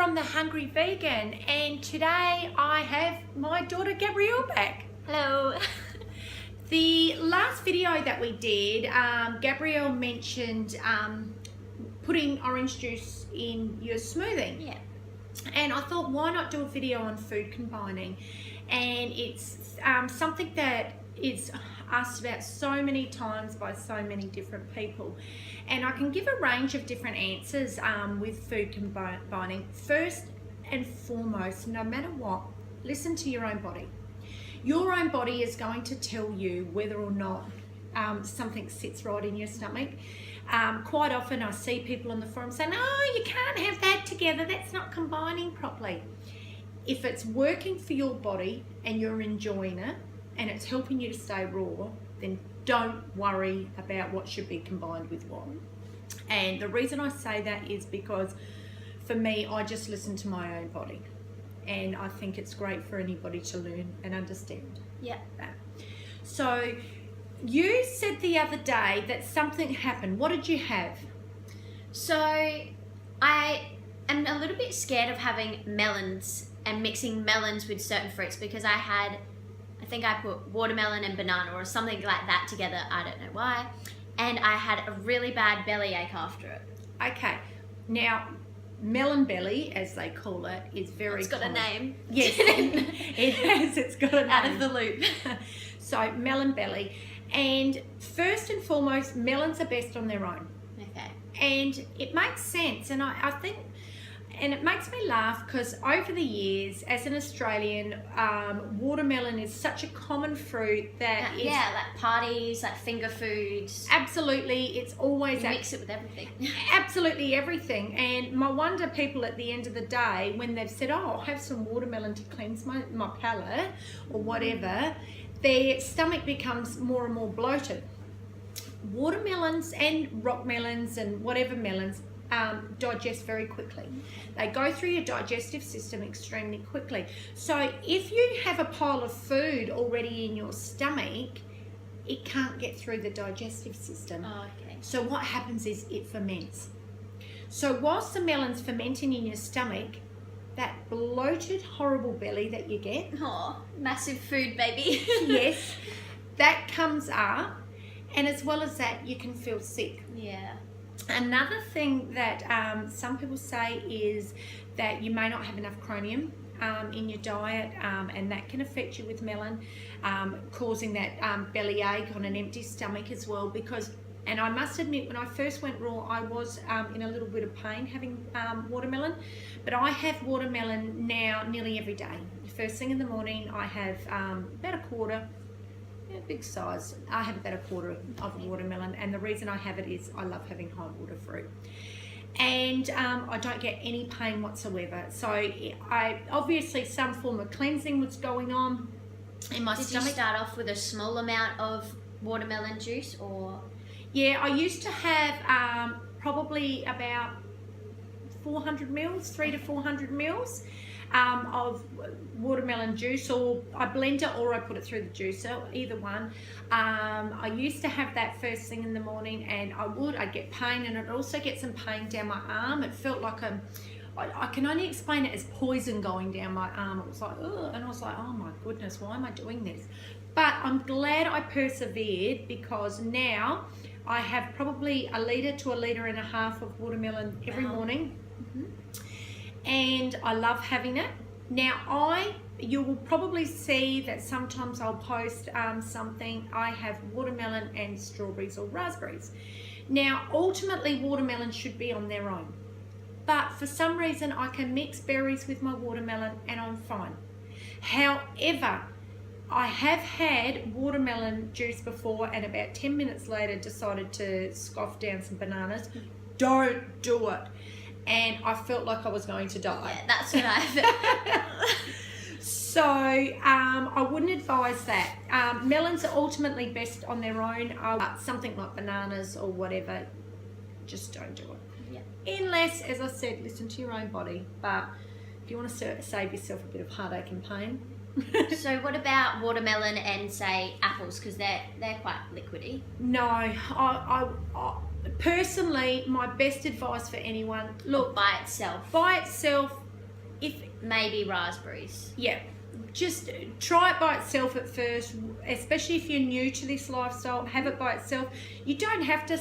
from The Hungry Vegan, and today I have my daughter Gabrielle back. Hello. The last video that we did, Gabrielle mentioned putting orange juice in your smoothie. Yeah. And I thought, why not do a video on food combining? And it's something that is asked about so many times by so many different people. And I can give a range of different answers with food combining. First and foremost, no matter what, listen to your own body. Your own body is going to tell you whether or not something sits right in your stomach. Quite often I see people on the forum saying, oh, you can't have that together, that's not combining properly. If it's working for your body and you're enjoying it and it's helping you to stay raw, then don't worry about what should be combined with what. And the reason I say that is because for me, I just listen to my own body. And I think it's great for anybody to learn and understand. Yeah. That. So you said the other day that something happened. What did you have? So I am a little bit scared of having melons and mixing melons with certain fruits because I think I put watermelon and banana or something like that together. I don't know why. And I had a really bad bellyache after it. Okay. Now, Melon Belly, as they call it, is very It's got common. a name. Yes, it has. It's got a name. Out of the loop. So, Melon Belly. And first and foremost, melons are best on their own. Okay. And it makes sense. And I think, and it makes me laugh because over the years, as an Australian, watermelon is such a common fruit that is... Yeah, like parties, like finger foods. Absolutely, it's always... You mix it with everything. Absolutely everything. And I wonder people at the end of the day, when they've said, oh, I'll have some watermelon to cleanse my palate or whatever, their stomach becomes more and more bloated. Watermelons and rock melons and whatever melons digest very quickly. They go through your digestive system extremely quickly. So if you have a pile of food already in your stomach, it can't get through the digestive system. Oh, okay. So what happens is it ferments. So whilst the melon's fermenting in your stomach, that bloated, horrible belly that you get, Oh, massive food, baby. yes, that comes up, and as well as that, you can feel sick. Yeah. Another thing that some people say is that you may not have enough chromium in your diet, and that can affect you with melon, causing that belly ache on an empty stomach as well. Because, and I must admit, when I first went raw, I was in a little bit of pain having watermelon, but I have watermelon now nearly every day. First thing in the morning, I have about a quarter. Yeah, big size. I have about a quarter of watermelon, and the reason I have it is I love having high water fruit, and I don't get any pain whatsoever. So I obviously some form of cleansing was going on in my stomach. Did you start off with a small amount of watermelon juice, or? Yeah, I used to have probably about 400 mils, 300 to 400 mils. Of watermelon juice, or I blend it or I put it through the juicer, either one. I used to have that first thing in the morning, and I'd get pain, and I'd also get some pain down my arm. It felt like I can only explain it as poison going down my arm. It was like, ugh, and I was like, oh my goodness, why am I doing this? But I'm glad I persevered, because now I have probably 1 litre to 1.5 litres of watermelon every morning. Mm-hmm. And I love having it. Now you will probably see that sometimes I'll post something, I have watermelon and strawberries or raspberries. Now ultimately watermelon should be on their own, but for some reason I can mix berries with my watermelon and I'm fine. However, I have had watermelon juice before and about 10 minutes later decided to scoff down some bananas. Don't do it. And I felt like I was going to die. Yeah, that's what I felt. So I wouldn't advise that. Melons are ultimately best on their own. Something like bananas or whatever, just don't do it. Yeah. Unless, as I said, listen to your own body. But if you want to save yourself a bit of heartache and pain. So what about watermelon and, say, apples? Because they're quite liquidy. No, I personally, my best advice for anyone, look, by itself. By itself, if maybe raspberries. Yeah, just try it by itself at first, especially if you're new to this lifestyle. Have it by itself. You don't have to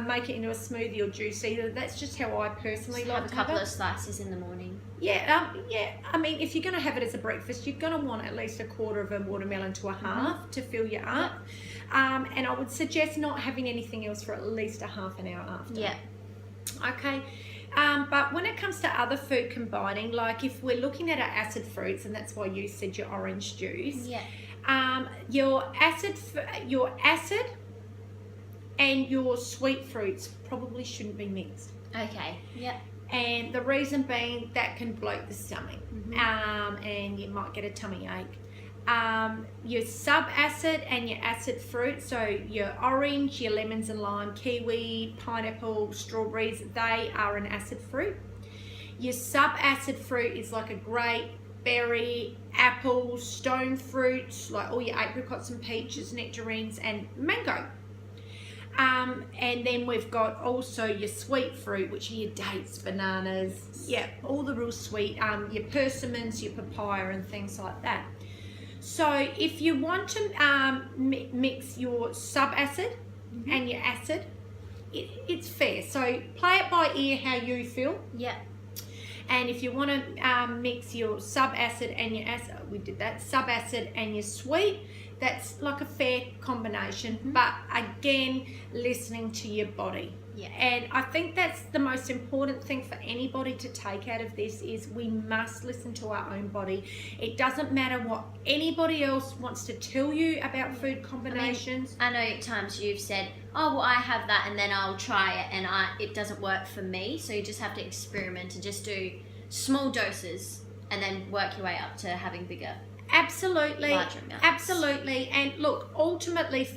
make it into a smoothie or juice either. That's just how I personally Just like have to a couple have of it. slices in the morning. Yeah, I mean, if you're going to have it as a breakfast, you're going to want at least a quarter of a watermelon to a half to fill you up. And I would suggest not having anything else for at least a half an hour after. Yeah. Okay. But when it comes to other food combining, like if we're looking at our acid fruits, and that's why you said your orange juice. Yeah. Your acid and your sweet fruits probably shouldn't be mixed. Okay. Yeah. And the reason being that can bloat the stomach, and you might get a tummy ache. Your sub-acid and your acid fruit, so your orange, your lemons and lime, kiwi, pineapple, strawberries, they are an acid fruit. Your sub-acid fruit is like a grape, berry, apple, stone fruits, like all your apricots and peaches, nectarines and mango. And then we've got also your sweet fruit, which are your dates, bananas, all the real sweet, your persimmons, your papaya and things like that. So if you want to mix your sub-acid and your acid, it's fair. So play it by ear how you feel. Yeah. And if you want to mix your sub-acid and your acid, we did that, sub-acid and your sweet, that's like a fair combination. But again, listening to your body. Yeah. And I think that's the most important thing for anybody to take out of this is we must listen to our own body. It doesn't matter what anybody else wants to tell you about food combinations. I know at times you've said, oh, well, I have that and then I'll try it and it doesn't work for me. So you just have to experiment and just do small doses and then work your way up to having bigger. Absolutely. Larger amounts. Absolutely. And look, ultimately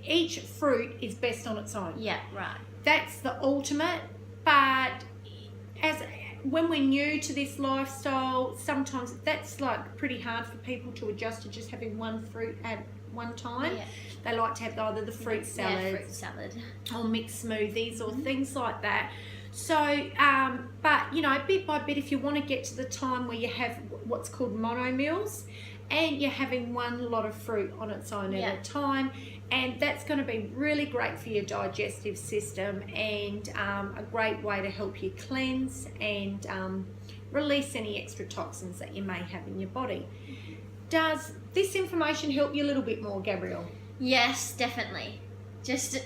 each fruit is best on its own. Yeah, right. That's the ultimate, but when we're new to this lifestyle, sometimes that's like pretty hard for people to adjust to just having one fruit at one time. Yeah. They like to have either the fruit salad, fruit salad, or mixed smoothies or things like that. So, but you know, bit by bit, if you want to get to the time where you have what's called mono meals, and you're having one lot of fruit on its own at a time, and that's going to be really great for your digestive system and a great way to help you cleanse and release any extra toxins that you may have in your body. Does this information help you a little bit more, Gabrielle? Yes, definitely. Just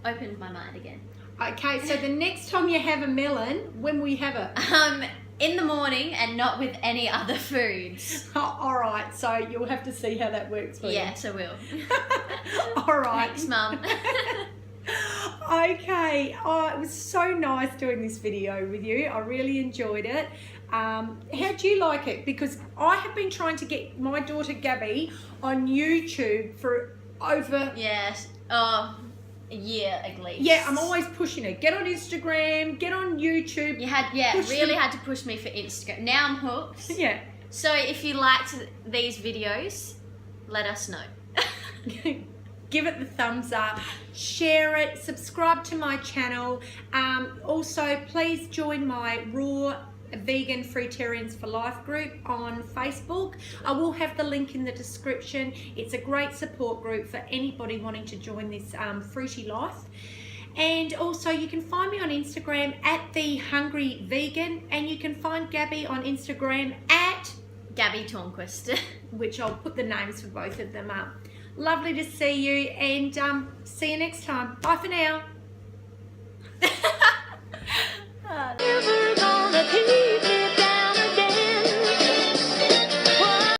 opened my mind again. Okay, so the next time you have a melon, when will you have it? In the morning and not with any other foods. Oh, all right, so you'll have to see how that works for you. Yes, I will. All right. Thanks, Mum. Okay. Oh, it was so nice doing this video with you. I really enjoyed it. How do you like it? Because I have been trying to get my daughter Gabby on YouTube for over... Yes. Oh, a year at least. Yeah, I'm always pushing her. Get on Instagram, get on YouTube. You had, really had to push me for Instagram. Now I'm hooked. Yeah. So if you liked these videos, let us know. Give it the thumbs up, share it, subscribe to my channel. Also, please join my Raw Vegan Fruitarians for Life group on Facebook. I will have the link in the description. It's a great support group for anybody wanting to join this fruity life. And also you can find me on Instagram at The Hungry Vegan, and you can find Gabby on Instagram at Gabby Tornquist. which I'll put the names for both of them up. Lovely to see you, and see you next time. Bye for now. Never gonna keep me